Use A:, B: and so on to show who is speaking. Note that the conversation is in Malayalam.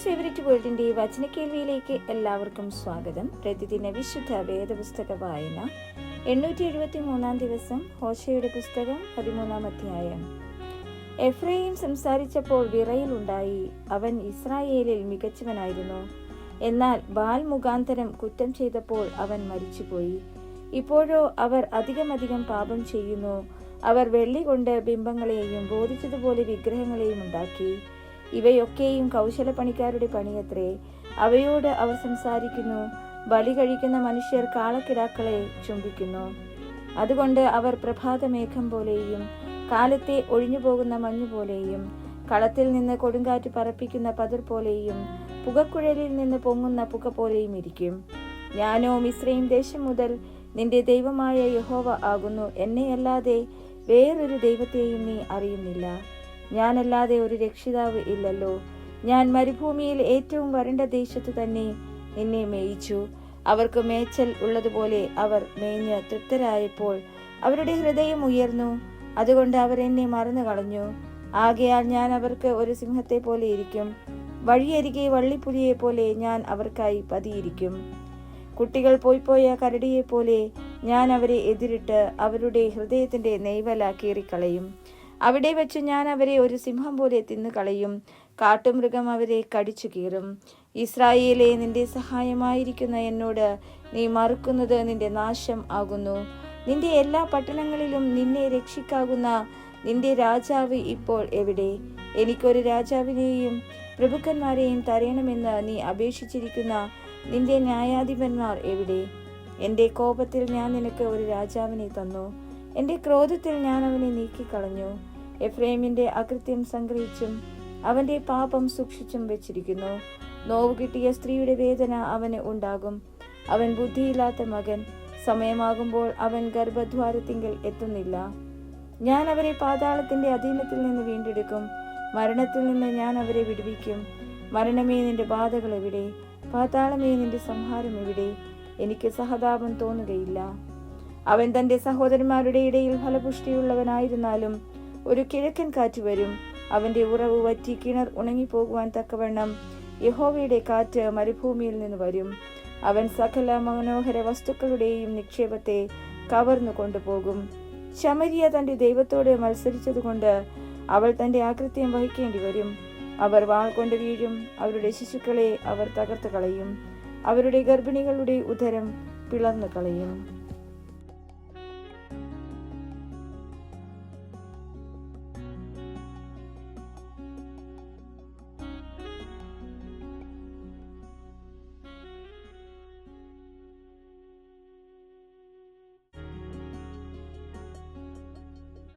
A: ഫേവറേറ്റ് വേൾഡിന്റെ വചനക്കേൾവിയിലേക്ക് എല്ലാവർക്കും സ്വാഗതം. പ്രതിദിന വിശുദ്ധ വേദപുസ്തക വായന 873 ദിവസം. ഹോശയുടെ പുസ്തകം 13-ാം അധ്യായം. എഫ്രയീം സംസാരിച്ചപ്പോൾ വിറയലുണ്ടായി. അവൻ ഇസ്രായേലിൽ മികച്ചവനായിരുന്നു. എന്നാൽ ബാൽ മുഖാന്തരം കുറ്റം ചെയ്തപ്പോൾ അവൻ മരിച്ചുപോയി. ഇപ്പോഴോ അവർ അധികമധികം പാപം ചെയ്യുന്നു. അവർ വെള്ളി കൊണ്ട് ബിംബങ്ങളെയും ബോധിച്ചതുപോലെ വിഗ്രഹങ്ങളെയും ഉണ്ടാക്കി. ഇവയൊക്കെയും കൗശലപ്പണിക്കാരുടെ പണിയത്രേ. അവയോട് അവർ സംസാരിക്കുന്നു. ബലി കഴിക്കുന്ന മനുഷ്യർ കാളക്കിടാക്കളെ ചുംബിക്കുന്നു. അതുകൊണ്ട് അവർ പ്രഭാതമേഘം പോലെയും കാലത്തെ ഒഴിഞ്ഞുപോകുന്ന മഞ്ഞുപോലെയും കളത്തിൽ നിന്ന് കൊടുങ്കാറ്റ് പറപ്പിക്കുന്ന പതിർ പോലെയും പുകക്കുഴലിൽ നിന്ന് പൊങ്ങുന്ന പുക പോലെയും ഇരിക്കും. ഞാനോ മിസ്രയീം ദേശം മുതൽ നിന്റെ ദൈവമായ യഹോവ ആകുന്നു. എന്നെയല്ലാതെ വേറൊരു ദൈവത്തെയും നീ അറിയുന്നില്ല. ഞാനല്ലാതെ ഒരു രക്ഷിതാവ് ഇല്ലല്ലോ. ഞാൻ മരുഭൂമിയിൽ ഏറ്റവും വരണ്ട ദേശത്തു തന്നെ നിന്നെ മേയിച്ചു. അവർക്ക് മേച്ചൽ ഉള്ളതുപോലെ അവർ മേഞ്ഞ് തൃപ്തരായപ്പോൾ അവരുടെ ഹൃദയം ഉയർന്നു. അതുകൊണ്ട് അവർ എന്നെ മറന്നു കളഞ്ഞു. ആകയാൽ ഞാൻ അവർക്ക് ഒരു സിംഹത്തെ പോലെ ഇരിക്കും. വഴിയരികെ വള്ളിപ്പുലിയെ പോലെ ഞാൻ അവർക്കായി പതിയിരിക്കും. കുട്ടികൾ പോയ കരടിയെ പോലെ ഞാൻ അവരെ എതിരിട്ട് അവരുടെ ഹൃദയത്തിന്റെ നെയ്വല കീറിക്കളയും. അവിടെ വെച്ച് ഞാൻ അവരെ ഒരു സിംഹം പോലെ തിന്നുകളയും. കാട്ടുമൃഗം അവരെ കടിച്ചു കീറും. ഇസ്രായേലേ, നിന്റെ സഹായമായിരിക്കുന്ന എന്നോട് നീ മറുക്കുന്നത് നിന്റെ നാശം ആകുന്നു. നിന്റെ എല്ലാ പട്ടണങ്ങളിലും നിന്നെ രക്ഷിക്കാകുന്ന നിന്റെ രാജാവ് ഇപ്പോൾ എവിടെ? എനിക്കൊരു രാജാവിനെയും പ്രഭുക്കന്മാരെയും തരയണമെന്ന് നീ അപേക്ഷിച്ചിരിക്കുന്ന നിന്റെ ന്യായാധിപന്മാർ എവിടെ? എന്റെ കോപത്തിൽ ഞാൻ നിനക്ക് ഒരു രാജാവിനെ തന്നു. എന്റെ ക്രോധത്തിൽ ഞാൻ അവനെ നീക്കിക്കളഞ്ഞു. എഫ്രൈമിന്റെ അകൃത്യം സംഗ്രഹിച്ചും അവന്റെ പാപം സൂക്ഷിച്ചും വെച്ചിരിക്കുന്നു. നോവ് കിട്ടിയ സ്ത്രീയുടെ വേദന അവന് ഉണ്ടാകും. അവൻ ബുദ്ധിയില്ലാത്ത മകൻ. സമയമാകുമ്പോൾ അവൻ ഗർഭദ്വാരത്തിങ്കൽ എത്തുന്നില്ല. ഞാൻ അവരെ പാതാളത്തിന്റെ അധീനത്തിൽ നിന്ന് വീണ്ടെടുക്കും. മരണത്തിൽ നിന്ന് ഞാൻ അവരെ വിടുവിക്കും. മരണമേ, നിന്റെ ബാധകൾ എവിടെ? പാതാളമേ, നിന്റെ സംഹാരം എവിടെ? എനിക്ക് സഹതാപം തോന്നുകയില്ല. അവൻ തന്റെ സഹോദരന്മാരുടെ ഇടയിൽ ഫലപുഷ്ടിയുള്ളവനായിരുന്നാലും ഒരു കിഴക്കൻ കാറ്റ് വരും. അവന്റെ ഉറവ് വറ്റി കിണർ ഉണങ്ങിപ്പോകുവാൻ തക്കവണ്ണം യഹോവയുടെ കാറ്റ് മരുഭൂമിയിൽ നിന്ന് വരും. അവൻ സകല മനോഹര വസ്തുക്കളുടെയും നിക്ഷേപത്തെ കവർന്നു കൊണ്ടുപോകും. ശമരിയ തന്റെ ദൈവത്തോട് മത്സരിച്ചതുകൊണ്ട് അവൾ തന്റെ ആകൃത്യം വഹിക്കേണ്ടി വരും. അവർ വാൾ കൊണ്ട് വീഴും. അവരുടെ ശിശുക്കളെ അവർ തകർത്ത് കളയും. അവരുടെ ഗർഭിണികളുടെ ഉദരം പിളർന്നു കളയും.